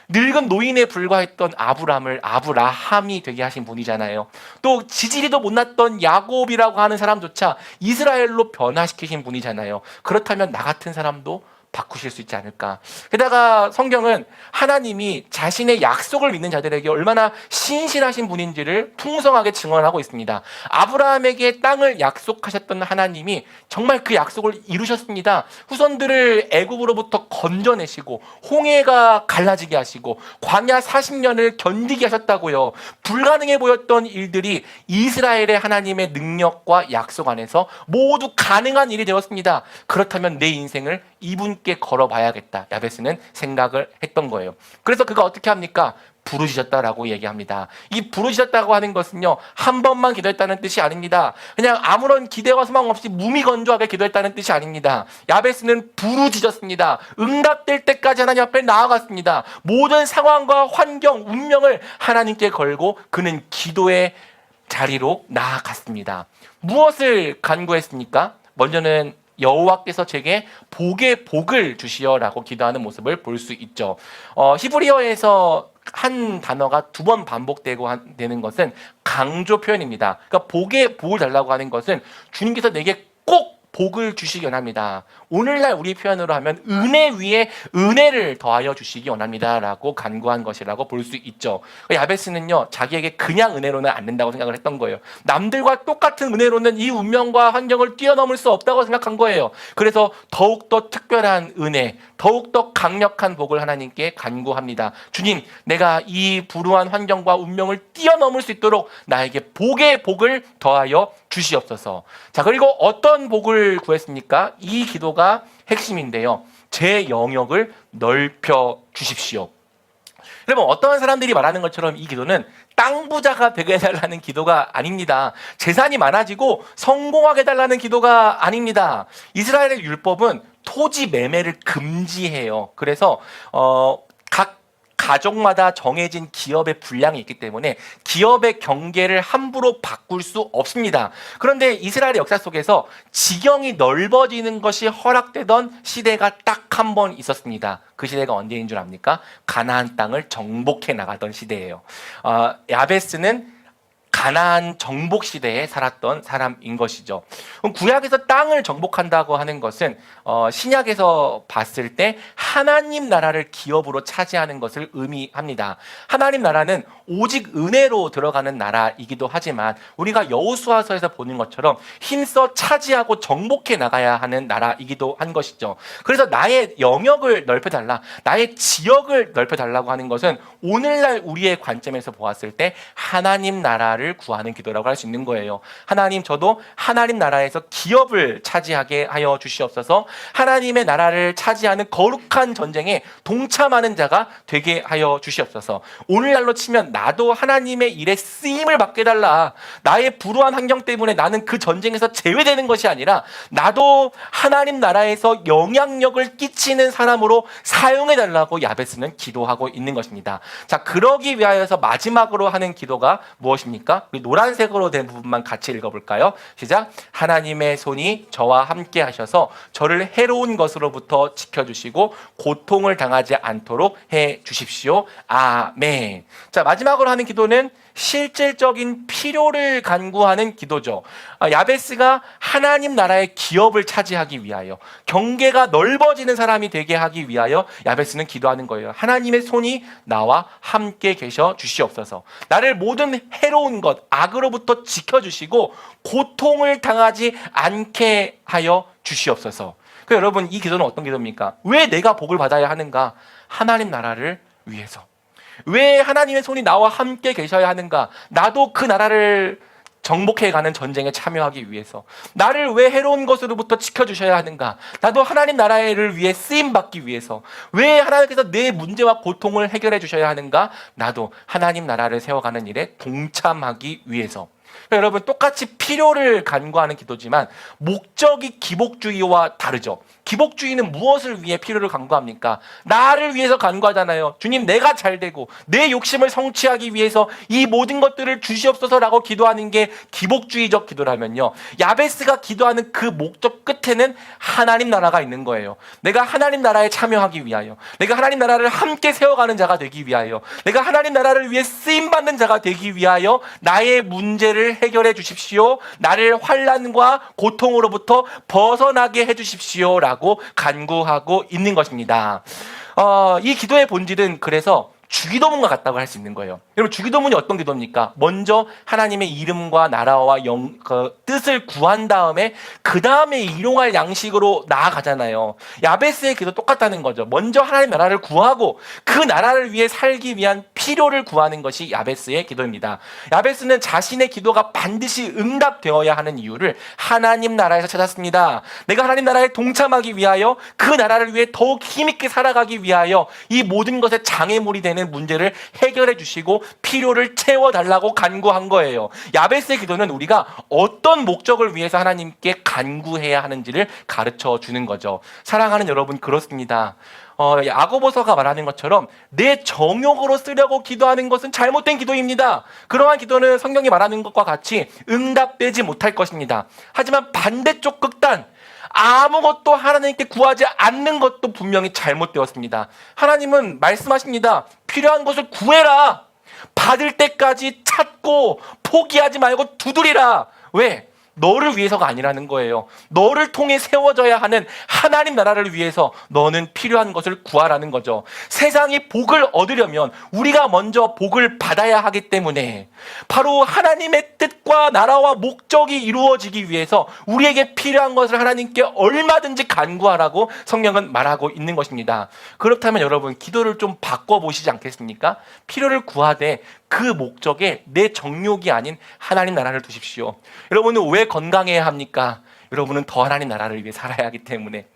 늙은 노인에 불과했던 아브라함이 되게 하신 분이잖아요. 또 지지리도 못났던 야곱이라고 하는 사람조차 이스라엘로 변화시키신 분이잖아요. 그렇다면 나 같은 사람도 바꾸실 수 있지 않을까. 게다가 성경은 하나님이 자신의 약속을 믿는 자들에게 얼마나 신실하신 분인지를 풍성하게 증언하고 있습니다. 아브라함에게 땅을 약속하셨던 하나님이 정말 그 약속을 이루셨습니다. 후손들을 애굽으로부터 건져내시고 홍해가 갈라지게 하시고 광야 40년을 견디게 하셨다고요. 불가능해 보였던 일들이 이스라엘의 하나님의 능력과 약속 안에서 모두 가능한 일이 되었습니다. 그렇다면 내 인생을 이분께 걸어봐야겠다. 야베스는 생각을 했던 거예요. 그래서 그가 어떻게 합니까? 부르짖었다라고 얘기합니다. 이 부르짖었다고 하는 것은요, 한 번만 기도했다는 뜻이 아닙니다. 그냥 아무런 기대와 소망 없이 무미건조하게 기도했다는 뜻이 아닙니다. 야베스는 부르짖었습니다. 응답될 때까지 하나님 앞에 나아갔습니다. 모든 상황과 환경, 운명을 하나님께 걸고 그는 기도의 자리로 나아갔습니다. 무엇을 간구했습니까? 먼저는 여호와께서 제게 복의 복을 주시어라고 기도하는 모습을 볼 수 있죠. 히브리어에서 한 단어가 두 번 반복되고 되는 것은 강조 표현입니다. 그러니까 복의 복을 달라고 하는 것은 주님께서 내게 꼭 복을 주시기 원합니다. 오늘날 우리 표현으로 하면 은혜 위에 은혜를 더하여 주시기 원합니다라고 간구한 것이라고 볼 수 있죠. 야베스는요, 자기에게 그냥 은혜로는 안 된다고 생각을 했던 거예요. 남들과 똑같은 은혜로는 이 운명과 환경을 뛰어넘을 수 없다고 생각한 거예요. 그래서 더욱더 특별한 은혜, 더욱더 강력한 복을 하나님께 간구합니다. 주님, 내가 이 불우한 환경과 운명을 뛰어넘을 수 있도록 나에게 복의 복을 더하여 주시옵소서. 자, 그리고 어떤 복을 구했습니까? 이 기도가 핵심인데요. 제 영역을 넓혀 주십시오. 여러분, 어떤 사람들이 말하는 것처럼 이 기도는 땅 부자가 되게 해달라는 기도가 아닙니다. 재산이 많아지고 성공하게 해달라는 기도가 아닙니다. 이스라엘의 율법은 토지 매매를 금지해요. 그래서 각 가족마다 정해진 기업의 분량이 있기 때문에 기업의 경계를 함부로 바꿀 수 없습니다. 그런데 이스라엘의 역사 속에서 지경이 넓어지는 것이 허락되던 시대가 딱 한 번 있었습니다. 그 시대가 언제인 줄 압니까? 가나안 땅을 정복해 나가던 시대예요. 야베스는 가나안 정복 시대에 살았던 사람인 것이죠. 그럼 구약에서 땅을 정복한다고 하는 것은 신약에서 봤을 때 하나님 나라를 기업으로 차지하는 것을 의미합니다. 하나님 나라는 오직 은혜로 들어가는 나라이기도 하지만 우리가 여호수아서에서 보는 것처럼 힘써 차지하고 정복해 나가야 하는 나라이기도 한 것이죠. 그래서 나의 영역을 넓혀달라, 나의 지역을 넓혀달라고 하는 것은 오늘날 우리의 관점에서 보았을 때 하나님 나라를 구하는 기도라고 할 수 있는 거예요. 하나님, 저도 하나님 나라에서 기업을 차지하게 하여 주시옵소서. 하나님의 나라를 차지하는 거룩한 전쟁에 동참하는 자가 되게 하여 주시옵소서. 오늘날로 치면 나도 하나님의 일에 쓰임을 받게 달라. 나의 불우한 환경 때문에 나는 그 전쟁에서 제외되는 것이 아니라 나도 하나님 나라에서 영향력을 끼치는 사람으로 사용해 달라고 야베스는 기도하고 있는 것입니다. 자, 그러기 위하여서 마지막으로 하는 기도가 무엇입니까? 우리 노란색으로 된 부분만 같이 읽어볼까요? 시작. 하나님의 손이 저와 함께 하셔서 저를 해로운 것으로부터 지켜주시고 고통을 당하지 않도록 해 주십시오. 아멘. 자, 마지막으로 하는 기도는 실질적인 필요를 간구하는 기도죠. 야베스가 하나님 나라의 기업을 차지하기 위하여, 경계가 넓어지는 사람이 되게 하기 위하여 야베스는 기도하는 거예요. 하나님의 손이 나와 함께 계셔 주시옵소서. 나를 모든 해로운 것, 악으로부터 지켜주시고 고통을 당하지 않게 하여 주시옵소서. 여러분, 이 기도는 어떤 기도입니까? 왜 내가 복을 받아야 하는가? 하나님 나라를 위해서. 왜 하나님의 손이 나와 함께 계셔야 하는가? 나도 그 나라를 정복해가는 전쟁에 참여하기 위해서. 나를 왜 해로운 것으로부터 지켜주셔야 하는가? 나도 하나님 나라를 위해 쓰임받기 위해서. 왜 하나님께서 내 문제와 고통을 해결해 주셔야 하는가? 나도 하나님 나라를 세워가는 일에 동참하기 위해서. 여러분, 똑같이 필요를 간구하는 기도지만 목적이 기복주의와 다르죠. 기복주의는 무엇을 위해 필요를 간구합니까? 나를 위해서 간구하잖아요. 주님, 내가 잘 되고 내 욕심을 성취하기 위해서 이 모든 것들을 주시옵소서라고 기도하는 게 기복주의적 기도라면요, 야베스가 기도하는 그 목적 끝에는 하나님 나라가 있는 거예요. 내가 하나님 나라에 참여하기 위하여, 내가 하나님 나라를 함께 세워가는 자가 되기 위하여, 내가 하나님 나라를 위해 쓰임받는 자가 되기 위하여 나의 문제를 해결해 주십시오. 나를 환난과 고통으로부터 벗어나게 해 주십시오 라고 간구하고 있는 것입니다. 이 기도의 본질은 그래서 주기도문과 같다고 할 수 있는 거예요. 여러분, 주기도문이 어떤 기도입니까? 먼저 하나님의 이름과 나라와 뜻을 구한 다음에 그 다음에 일용할 양식으로 나아가잖아요. 야베스의 기도 똑같다는 거죠. 먼저 하나님 나라를 구하고 그 나라를 위해 살기 위한 필요를 구하는 것이 야베스의 기도입니다. 야베스는 자신의 기도가 반드시 응답되어야 하는 이유를 하나님 나라에서 찾았습니다. 내가 하나님 나라에 동참하기 위하여, 그 나라를 위해 더욱 힘있게 살아가기 위하여 이 모든 것에 장애물이 되는 문제를 해결해 주시고 필요를 채워달라고 간구한 거예요. 야베스의 기도는 우리가 어떤 목적을 위해서 하나님께 간구해야 하는지를 가르쳐 주는 거죠. 사랑하는 여러분, 그렇습니다. 야고보서가 말하는 것처럼 내 정욕으로 쓰려고 기도하는 것은 잘못된 기도입니다. 그러한 기도는 성경이 말하는 것과 같이 응답되지 못할 것입니다. 하지만 반대쪽 극단, 아무것도 하나님께 구하지 않는 것도 분명히 잘못되었습니다. 하나님은 말씀하십니다. 필요한 것을 구해라. 받을 때까지 찾고 포기하지 말고 두드리라. 왜? 너를 위해서가 아니라는 거예요. 너를 통해 세워져야 하는 하나님 나라를 위해서 너는 필요한 것을 구하라는 거죠. 세상이 복을 얻으려면 우리가 먼저 복을 받아야 하기 때문에 바로 하나님의 뜻과 나라와 목적이 이루어지기 위해서 우리에게 필요한 것을 하나님께 얼마든지 간구하라고 성경은 말하고 있는 것입니다. 그렇다면 여러분, 기도를 좀 바꿔보시지 않겠습니까? 필요를 구하되 그 목적에 내 정욕이 아닌 하나님 나라를 두십시오. 여러분은 왜 건강해야 합니까? 여러분은 더 하나님 나라를 위해 살아야 하기 때문에.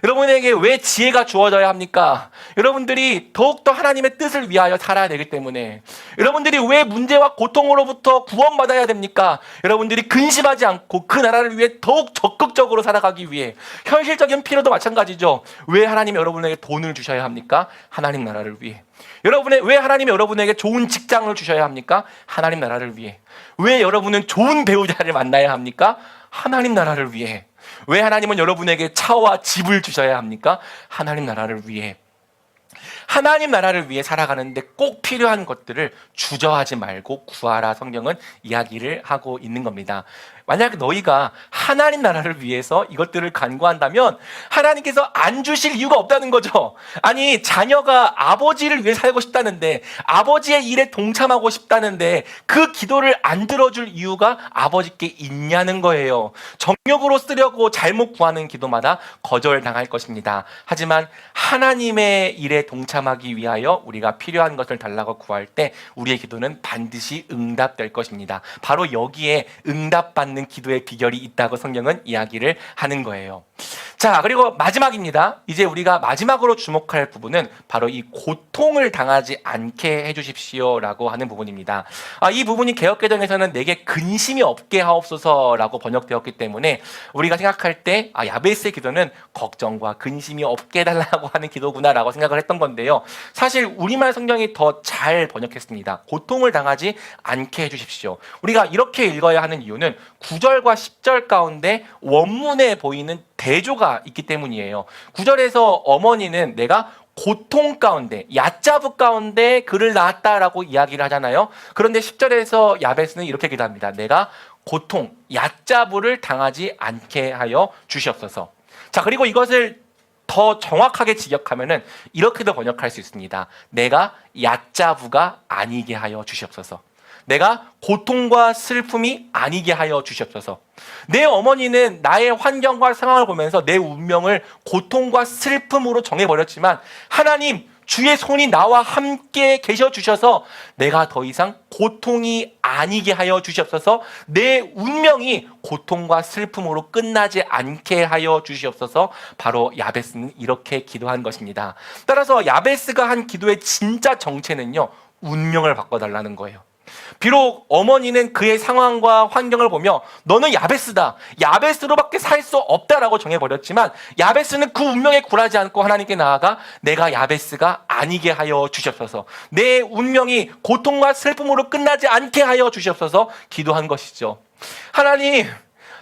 여러분에게 왜 지혜가 주어져야 합니까? 여러분들이 더욱더 하나님의 뜻을 위하여 살아야 되기 때문에. 여러분들이 왜 문제와 고통으로부터 구원받아야 됩니까? 여러분들이 근심하지 않고 그 나라를 위해 더욱 적극적으로 살아가기 위해. 현실적인 필요도 마찬가지죠. 왜 하나님이 여러분에게 돈을 주셔야 합니까? 하나님 나라를 위해. 왜 하나님이 여러분에게 좋은 직장을 주셔야 합니까? 하나님 나라를 위해. 왜 여러분은 좋은 배우자를 만나야 합니까? 하나님 나라를 위해. 왜 하나님은 여러분에게 차와 집을 주셔야 합니까? 하나님 나라를 위해. 하나님 나라를 위해 살아가는데 꼭 필요한 것들을 주저하지 말고 구하라, 성경은 이야기를 하고 있는 겁니다. 만약 너희가 하나님 나라를 위해서 이것들을 간구한다면 하나님께서 안 주실 이유가 없다는 거죠. 아니, 자녀가 아버지를 위해 살고 싶다는데, 아버지의 일에 동참하고 싶다는데 그 기도를 안 들어줄 이유가 아버지께 있냐는 거예요. 정욕으로 쓰려고 잘못 구하는 기도마다 거절당할 것입니다. 하지만 하나님의 일에 동참하기 위하여 우리가 필요한 것을 달라고 구할 때 우리의 기도는 반드시 응답될 것입니다. 바로 여기에 응답받는 기도의 비결이 있다고 성경은 이야기를 하는 거예요. 자, 그리고 마지막입니다. 이제 우리가 마지막으로 주목할 부분은 바로 이 고통을 당하지 않게 해주십시오라고 하는 부분입니다. 이 부분이 개역개정에서는 내게 근심이 없게 하옵소서라고 번역되었기 때문에 우리가 생각할 때 야베스의 기도는 걱정과 근심이 없게 해달라고 하는 기도구나라고 생각을 했던 건데요. 사실 우리말 성경이 더 잘 번역했습니다. 고통을 당하지 않게 해주십시오. 우리가 이렇게 읽어야 하는 이유는 9절과 10절 가운데 원문에 보이는 대조가 있기 때문이에요. 9절에서 어머니는 내가 고통 가운데, 얕잡음 가운데 그를 낳았다라고 이야기를 하잖아요. 그런데 10절에서 야베스는 이렇게 기도합니다. 내가 고통, 얕잡음을 당하지 않게 하여 주시옵소서. 자, 그리고 이것을 더 정확하게 직역하면은 이렇게도 번역할 수 있습니다. 내가 얕잡음가 아니게 하여 주시옵소서. 내가 고통과 슬픔이 아니게 하여 주시옵소서. 내 어머니는 나의 환경과 상황을 보면서 내 운명을 고통과 슬픔으로 정해버렸지만 하나님, 주의 손이 나와 함께 계셔 주셔서 내가 더 이상 고통이 아니게 하여 주시옵소서. 내 운명이 고통과 슬픔으로 끝나지 않게 하여 주시옵소서. 바로 야베스는 이렇게 기도한 것입니다. 따라서 야베스가 한 기도의 진짜 정체는요, 운명을 바꿔달라는 거예요. 비록 어머니는 그의 상황과 환경을 보며 너는 야베스다, 야베스로밖에 살 수 없다라고 정해버렸지만 야베스는 그 운명에 굴하지 않고 하나님께 나아가 내가 야베스가 아니게 하여 주시옵소서, 내 운명이 고통과 슬픔으로 끝나지 않게 하여 주시옵소서 기도한 것이죠. 하나님,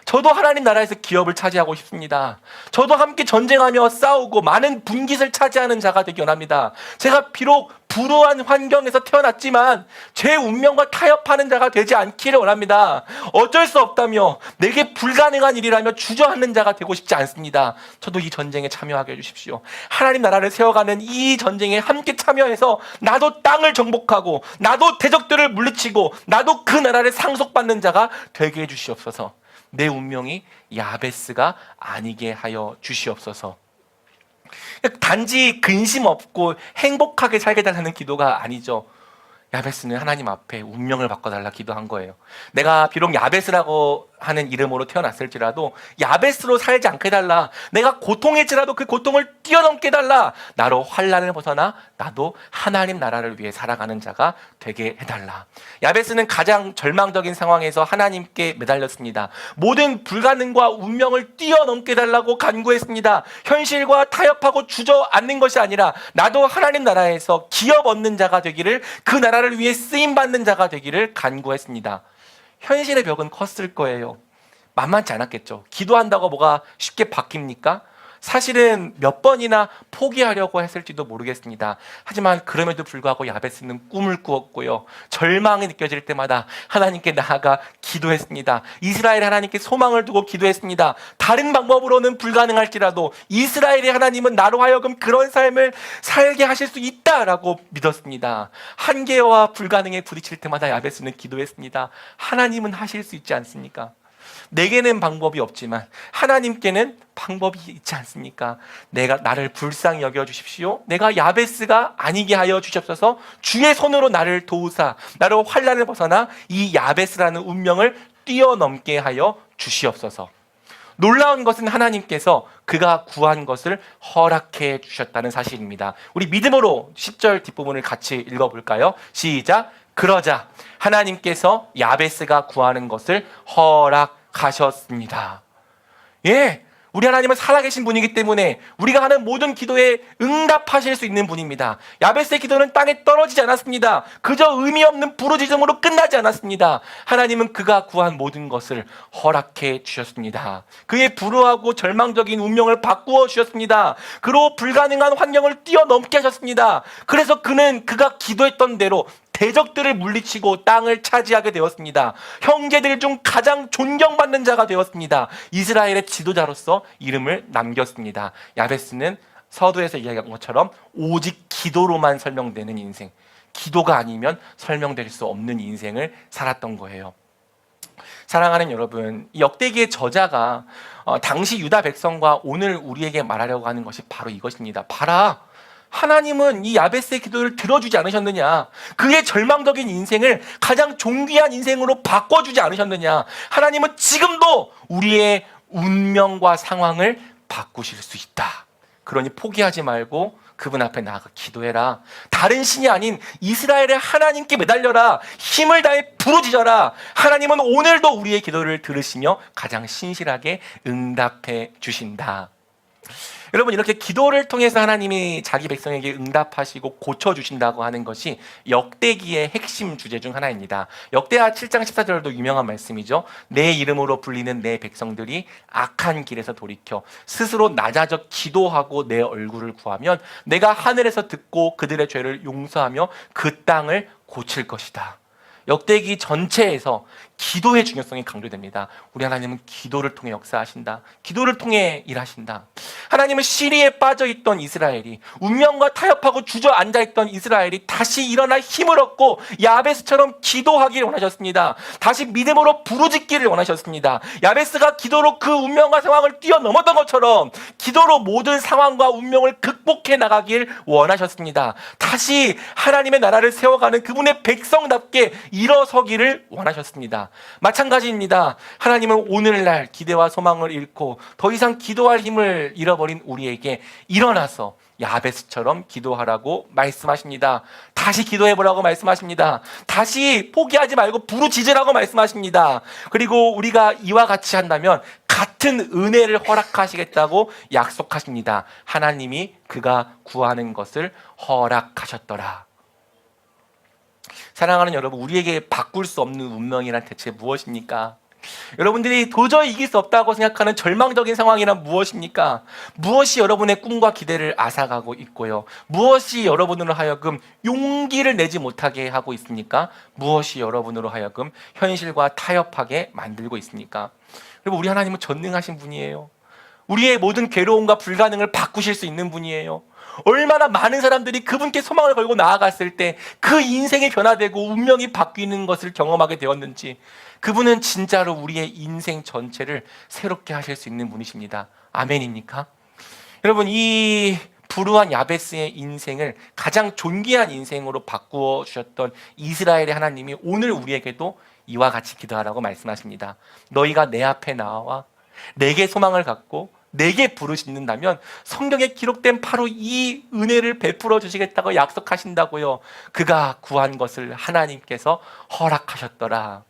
저도 하나님 나라에서 기업을 차지하고 싶습니다. 저도 함께 전쟁하며 싸우고 많은 분깃을 차지하는 자가 되기 원합니다. 제가 비록 불우한 환경에서 태어났지만 제 운명과 타협하는 자가 되지 않기를 원합니다. 어쩔 수 없다며 내게 불가능한 일이라며 주저앉는 자가 되고 싶지 않습니다. 저도 이 전쟁에 참여하게 해주십시오. 하나님 나라를 세워가는 이 전쟁에 함께 참여해서 나도 땅을 정복하고 나도 대적들을 물리치고 나도 그 나라를 상속받는 자가 되게 해주시옵소서. 내 운명이 야베스가 아니게 하여 주시옵소서. 단지 근심 없고 행복하게 살게 달라는 기도가 아니죠. 야베스는 하나님 앞에 운명을 바꿔달라 기도한 거예요. 내가 비록 야베스라고 하는 이름으로 태어났을지라도 야베스로 살지 않게 해달라. 내가 고통일지라도 그 고통을 뛰어넘게 해달라. 나로 환난을 벗어나 나도 하나님 나라를 위해 살아가는 자가 되게 해달라. 야베스는 가장 절망적인 상황에서 하나님께 매달렸습니다. 모든 불가능과 운명을 뛰어넘게 해달라고 간구했습니다. 현실과 타협하고 주저앉는 것이 아니라 나도 하나님 나라에서 기업 얻는 자가 되기를, 그 나라를 위해 쓰임받는 자가 되기를 간구했습니다. 현실의 벽은 컸을 거예요. 만만치 않았겠죠. 기도한다고 뭐가 쉽게 바뀝니까? 사실은 몇 번이나 포기하려고 했을지도 모르겠습니다. 하지만 그럼에도 불구하고 야베스는 꿈을 꾸었고요. 절망이 느껴질 때마다 하나님께 나아가 기도했습니다. 이스라엘 하나님께 소망을 두고 기도했습니다. 다른 방법으로는 불가능할지라도 이스라엘의 하나님은 나로 하여금 그런 삶을 살게 하실 수 있다라고 믿었습니다. 한계와 불가능에 부딪힐 때마다 야베스는 기도했습니다. 하나님은 하실 수 있지 않습니까? 내게는 방법이 없지만 하나님께는 방법이 있지 않습니까? 나를 불쌍히 여겨 주십시오. 내가 야베스가 아니게 하여 주시옵소서. 주의 손으로 나를 도우사 나로 환난을 벗어나 이 야베스라는 운명을 뛰어넘게 하여 주시옵소서. 놀라운 것은 하나님께서 그가 구한 것을 허락해 주셨다는 사실입니다. 우리 믿음으로 10절 뒷부분을 같이 읽어볼까요? 시작. 그러자 하나님께서 야베스가 구하는 것을 허락하셨습니다. 예, 우리 하나님은 살아계신 분이기 때문에 우리가 하는 모든 기도에 응답하실 수 있는 분입니다. 야베스의 기도는 땅에 떨어지지 않았습니다. 그저 의미 없는 부르짖음으로 끝나지 않았습니다. 하나님은 그가 구한 모든 것을 허락해 주셨습니다. 그의 불우하고 절망적인 운명을 바꾸어 주셨습니다. 그로 불가능한 환경을 뛰어넘게 하셨습니다. 그래서 그가 기도했던 대로 대적들을 물리치고 땅을 차지하게 되었습니다. 형제들 중 가장 존경받는 자가 되었습니다. 이스라엘의 지도자로서 이름을 남겼습니다. 야베스는 서두에서 이야기한 것처럼 오직 기도로만 설명되는 인생, 기도가 아니면 설명될 수 없는 인생을 살았던 거예요. 사랑하는 여러분, 이 역대기의 저자가 당시 유다 백성과 오늘 우리에게 말하려고 하는 것이 바로 이것입니다. 봐라, 하나님은 이 야베스의 기도를 들어주지 않으셨느냐? 그의 절망적인 인생을 가장 존귀한 인생으로 바꿔주지 않으셨느냐? 하나님은 지금도 우리의 운명과 상황을 바꾸실 수 있다. 그러니 포기하지 말고 그분 앞에 나아가 기도해라. 다른 신이 아닌 이스라엘의 하나님께 매달려라. 힘을 다해 부르짖어라. 하나님은 오늘도 우리의 기도를 들으시며 가장 신실하게 응답해 주신다. 여러분, 이렇게 기도를 통해서 하나님이 자기 백성에게 응답하시고 고쳐주신다고 하는 것이 역대기의 핵심 주제 중 하나입니다. 역대하 7장 14절도 유명한 말씀이죠. 내 이름으로 불리는 내 백성들이 악한 길에서 돌이켜 스스로 낮아져 기도하고 내 얼굴을 구하면 내가 하늘에서 듣고 그들의 죄를 용서하며 그 땅을 고칠 것이다. 역대기 전체에서 기도의 중요성이 강조됩니다. 우리 하나님은 기도를 통해 역사하신다. 기도를 통해 일하신다. 하나님은 시리에 빠져있던 이스라엘이, 운명과 타협하고 주저앉아있던 이스라엘이 다시 일어나 힘을 얻고 야베스처럼 기도하기를 원하셨습니다. 다시 믿음으로 부르짖기를 원하셨습니다. 야베스가 기도로 그 운명과 상황을 뛰어넘었던 것처럼 기도로 모든 상황과 운명을 극복해 나가길 원하셨습니다. 다시 하나님의 나라를 세워가는 그분의 백성답게 일어서기를 원하셨습니다. 마찬가지입니다. 하나님은 오늘날 기대와 소망을 잃고 더 이상 기도할 힘을 잃어버린 우리에게 일어나서 야베스처럼 기도하라고 말씀하십니다. 다시 기도해보라고 말씀하십니다. 다시 포기하지 말고 부르짖으라고 말씀하십니다. 그리고 우리가 이와 같이 한다면 같은 은혜를 허락하시겠다고 약속하십니다. 하나님이 그가 구하는 것을 허락하셨더라. 사랑하는 여러분, 우리에게 바꿀 수 없는 운명이란 대체 무엇입니까? 여러분들이 도저히 이길 수 없다고 생각하는 절망적인 상황이란 무엇입니까? 무엇이 여러분의 꿈과 기대를 앗아가고 있고요? 무엇이 여러분으로 하여금 용기를 내지 못하게 하고 있습니까? 무엇이 여러분으로 하여금 현실과 타협하게 만들고 있습니까? 여러분, 우리 하나님은 전능하신 분이에요. 우리의 모든 괴로움과 불가능을 바꾸실 수 있는 분이에요. 얼마나 많은 사람들이 그분께 소망을 걸고 나아갔을 때 그 인생이 변화되고 운명이 바뀌는 것을 경험하게 되었는지, 그분은 진짜로 우리의 인생 전체를 새롭게 하실 수 있는 분이십니다. 아멘입니까? 여러분, 이 불우한 야베스의 인생을 가장 존귀한 인생으로 바꾸어 주셨던 이스라엘의 하나님이 오늘 우리에게도 이와 같이 기도하라고 말씀하십니다. 너희가 내 앞에 나와 내게 소망을 갖고 내게 부르짖는다면 성경에 기록된 바로 이 은혜를 베풀어 주시겠다고 약속하신다고요. 그가 구한 것을 하나님께서 허락하셨더라.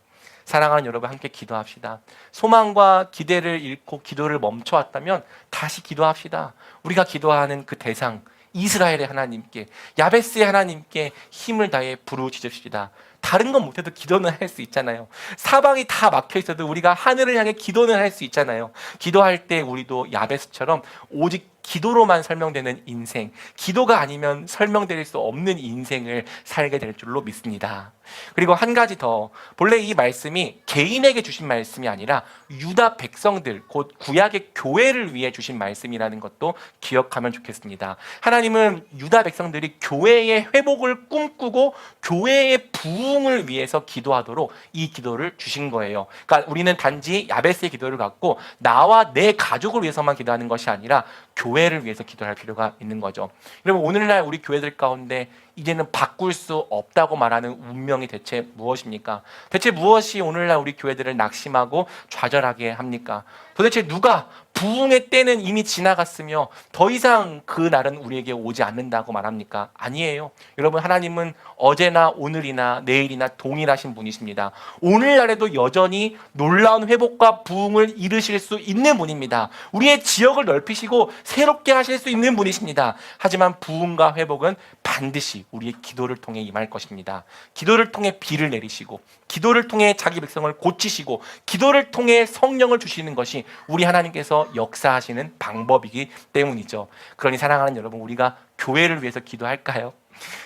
사랑하는 여러분, 함께 기도합시다. 소망과 기대를 잃고 기도를 멈춰왔다면 다시 기도합시다. 우리가 기도하는 그 대상, 이스라엘의 하나님께, 야베스의 하나님께 힘을 다해 부르짖읍시다. 다른 건 못해도 기도는 할 수 있잖아요. 사방이 다 막혀 있어도 우리가 하늘을 향해 기도는 할 수 있잖아요. 기도할 때 우리도 야베스처럼 오직 기도로만 설명되는 인생, 기도가 아니면 설명드릴 수 없는 인생을 살게 될 줄로 믿습니다. 그리고 한 가지 더, 본래 이 말씀이 개인에게 주신 말씀이 아니라 유다 백성들, 곧 구약의 교회를 위해 주신 말씀이라는 것도 기억하면 좋겠습니다. 하나님은 유다 백성들이 교회의 회복을 꿈꾸고 교회의 부흥을 위해서 기도하도록 이 기도를 주신 거예요. 그러니까 우리는 단지 야베스의 기도를 갖고 나와 내 가족을 위해서만 기도하는 것이 아니라 교회를 위해서 기도할 필요가 있는 거죠. 여러분, 오늘날 우리 교회들 가운데 이제는 바꿀 수 없다고 말하는 운명이 대체 무엇입니까? 대체 무엇이 오늘날 우리 교회들을 낙심하고 좌절하게 합니까? 도대체 누가 부흥의 때는 이미 지나갔으며 더 이상 그 날은 우리에게 오지 않는다고 말합니까? 아니에요. 여러분, 하나님은 어제나 오늘이나 내일이나 동일하신 분이십니다. 오늘날에도 여전히 놀라운 회복과 부흥을 이루실 수 있는 분입니다. 우리의 지역을 넓히시고 새롭게 하실 수 있는 분이십니다. 하지만 부흥과 회복은 반드시 우리의 기도를 통해 임할 것입니다. 기도를 통해 비를 내리시고, 기도를 통해 자기 백성을 고치시고, 기도를 통해 성령을 주시는 것이 우리 하나님께서 역사하시는 방법이기 때문이죠. 그러니 사랑하는 여러분, 우리가 교회를 위해서 기도할까요?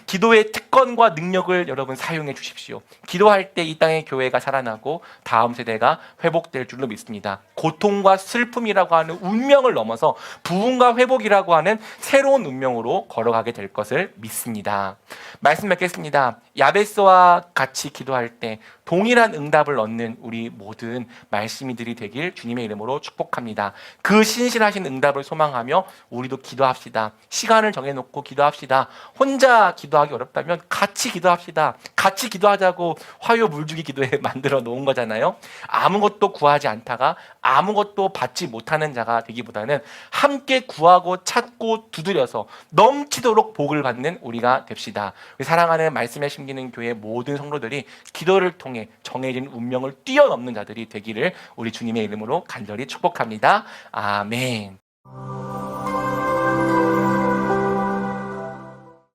기도의 특권과 능력을 여러분 사용해 주십시오. 기도할 때 이 땅의 교회가 살아나고 다음 세대가 회복될 줄로 믿습니다. 고통과 슬픔이라고 하는 운명을 넘어서 부흥과 회복이라고 하는 새로운 운명으로 걸어가게 될 것을 믿습니다. 말씀 맺겠습니다. 야베스와 같이 기도할 때 동일한 응답을 얻는 우리 모든 말씀이들이 되길 주님의 이름으로 축복합니다. 그 신실하신 응답을 소망하며 우리도 기도합시다. 시간을 정해놓고 기도합시다. 혼자 기도하기 어렵다면 같이 기도합시다. 같이 기도하자고 화요 물주기 기도에 만들어 놓은 거잖아요. 아무것도 구하지 않다가 아무것도 받지 못하는 자가 되기보다는 함께 구하고 찾고 두드려서 넘치도록 복을 받는 우리가 됩시다. 사랑하는 말씀에 심기는 교회 모든 성도들이 기도를 통해 정해진 운명을 뛰어넘는 자들이 되기를 우리 주님의 이름으로 간절히 축복합니다. 아멘.